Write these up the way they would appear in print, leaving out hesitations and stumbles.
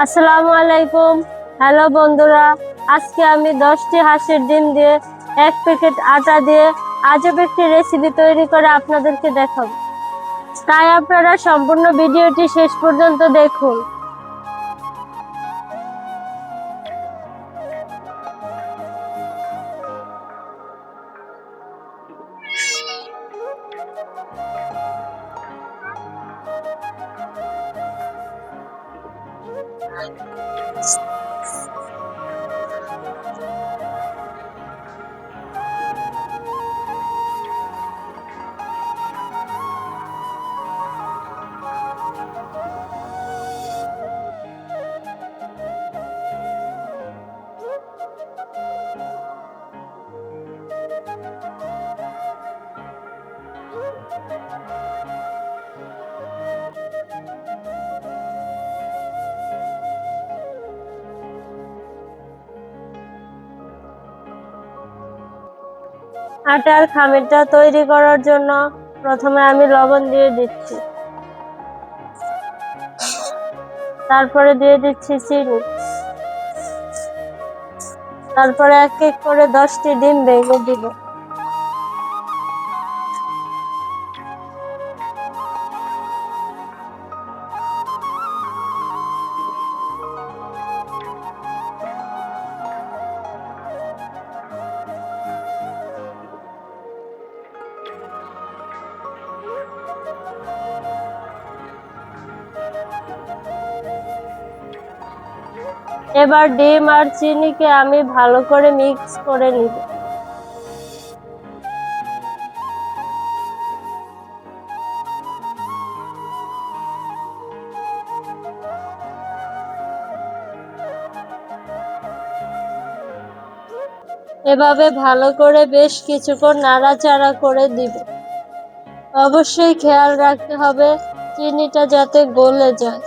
আসসালামু আলাইকুম। হ্যালো বন্ধুরা, আজকে আমি 10টি হাঁসের ডিম দিয়ে 1 প্যাকেট আটা দিয়ে আজব একটি রেসিপি তৈরি করে আপনাদেরকে দেখাবো। তাই আপনারা সম্পূর্ণ ভিডিওটি শেষ পর্যন্ত দেখুন। আটার খামিরটা তৈরি করার জন্য প্রথমে আমি লবণ দিয়ে দিচ্ছি, তারপরে দিয়ে দিচ্ছি চিনি, তারপরে এক এক করে 10টি ডিম ভেঙে দিব। এবার ডিম আর চিনিকে আমি ভালো করে মিক্স করে নিব। এভাবে ভালো করে বেশ কিছুক্ষণ নাড়াচাড়া করে দিব। অবশ্যই খেয়াল রাখতে হবে চিনিটা যাতে গলে যায়।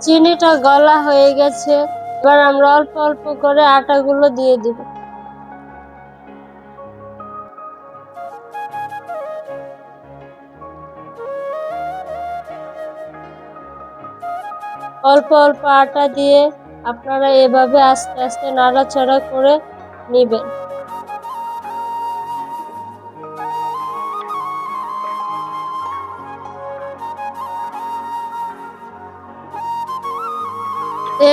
চিনিটা গলা হয়ে গেছে, এবার আমরা অল্প অল্প করে আটাগুলো দিয়ে দিব। অল্প অল্প আটা দিয়ে আপনারা এভাবে আস্তে আস্তে নাড়াচাড়া করে নিবেন।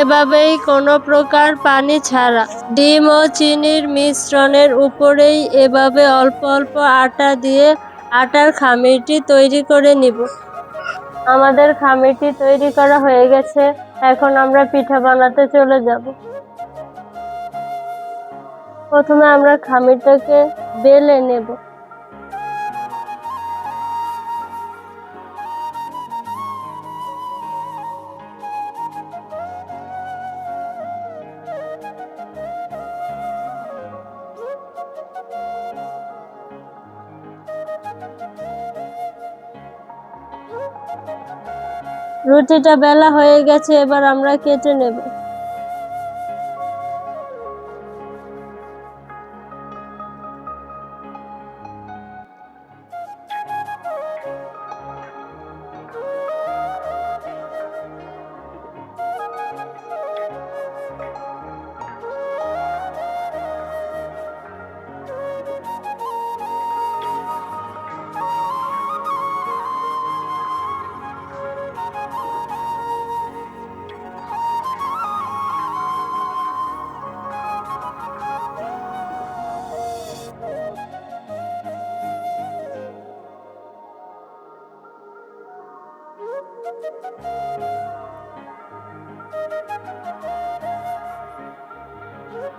এভাবেই কোনো প্রকার পানি ছাড়া ডিম ও চিনির মিশ্রণের উপরেই এভাবে অল্প অল্প আটা দিয়ে আটার খামিরটি তৈরি করে নিব। আমাদের খামিরটি তৈরি করা হয়ে গেছে, এখন আমরা পিঠা বানাতে চলে যাব। প্রথমে আমরা খামিরটাকে বেলে নেব। রুটিটা বেলা হয়ে গেছে, এবার আমরা কেটে নেব।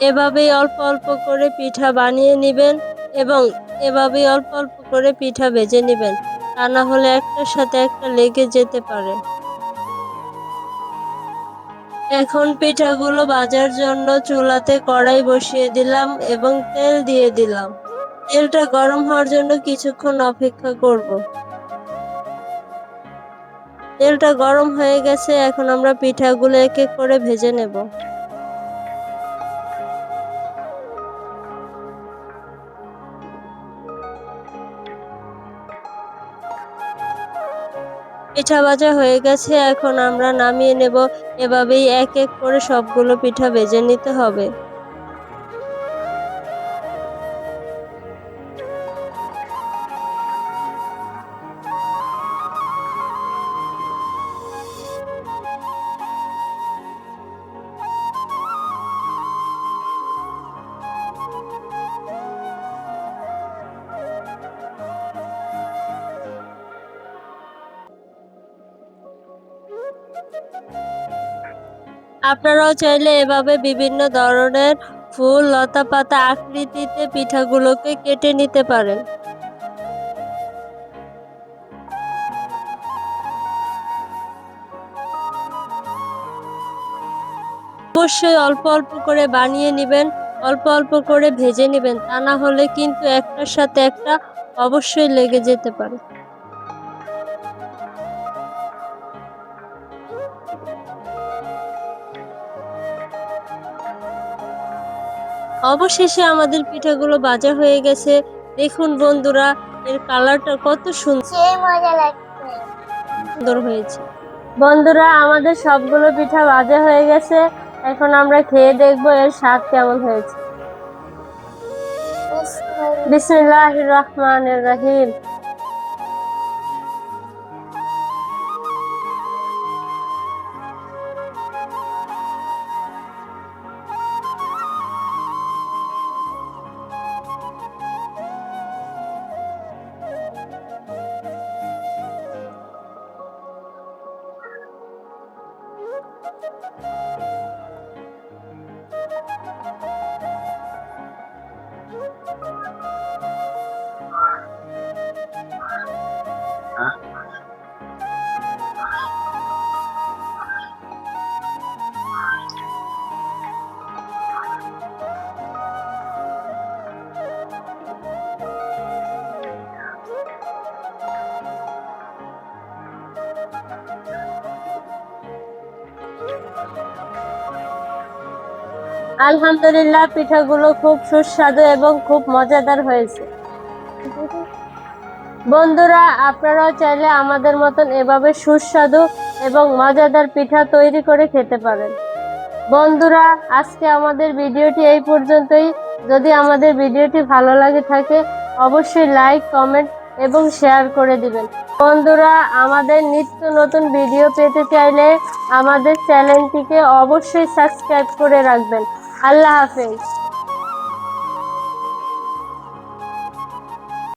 এভাবেই অল্প অল্প করে পিঠা বানিয়ে নেবেন এবং এভাবেই অল্প অল্প করে পিঠা ভেজে নেবেন, তা না হলে একটার সাথে একটা লেগে যেতে পারে। এখন পিঠাগুলো ভাজার জন্য চুলাতে কড়াই বসিয়ে দিলাম এবং তেল দিয়ে দিলাম। তেলটা গরম হওয়ার জন্য কিছুক্ষণ অপেক্ষা করব। তেলটা গরম হয়ে গেছে, এখন আমরা পিঠাগুলো এক এক করে ভেজে নেব। পিঠা ভাজা হয়ে গেছে, এখন আমরা নামিয়ে নেব। এভাবেই এক এক করে সবগুলো পিঠা ভেজে নিতে হবে। আপনারাও চাইলে এভাবে বিভিন্ন ধরনের ফুল, লতা পাতা আকৃতিতে পিঠাগুলোকে কেটে নিতে পারেন। অবশ্যই অল্প অল্প করে বানিয়ে নেবেন, অল্প অল্প করে ভেজে নেবেন, তা না হলে কিন্তু একটার সাথে একটা অবশ্যই লেগে যেতে পারে। অবশেষে আমাদের পিঠাগুলো ভাজা হয়ে গেছে। দেখুন বন্ধুরা, এর কালারটা কত সুন্দর হয়েছে। বন্ধুরা, আমাদের সবগুলো পিঠা ভাজা হয়ে গেছে। এখন আমরা খেয়ে দেখবো এর স্বাদ কেমন হয়েছে। বিসমিল্লাহির রহমানির রহিম। আলহামদুলিল্লাহ, পিঠাগুলো খুব সুস্বাদু এবং খুব মজাদার হয়েছে। বন্ধুরা, আপনারাও চাইলে আমাদের মতন এভাবে সুস্বাদু এবং মজাদার পিঠা তৈরি করে খেতে পারেন। বন্ধুরা, আজকে আমাদের ভিডিওটি এই পর্যন্তই। যদি আমাদের ভিডিওটি ভালো লাগে থাকে, অবশ্যই লাইক, কমেন্ট এবং শেয়ার করে দিবেন। বন্ধুরা, আমাদের নিত্য নতুন ভিডিও পেতে চাইলে আমাদের চ্যানেলটিকে অবশ্যই সাবস্ক্রাইব করে রাখবেন। আল্লাহ হাফেজ।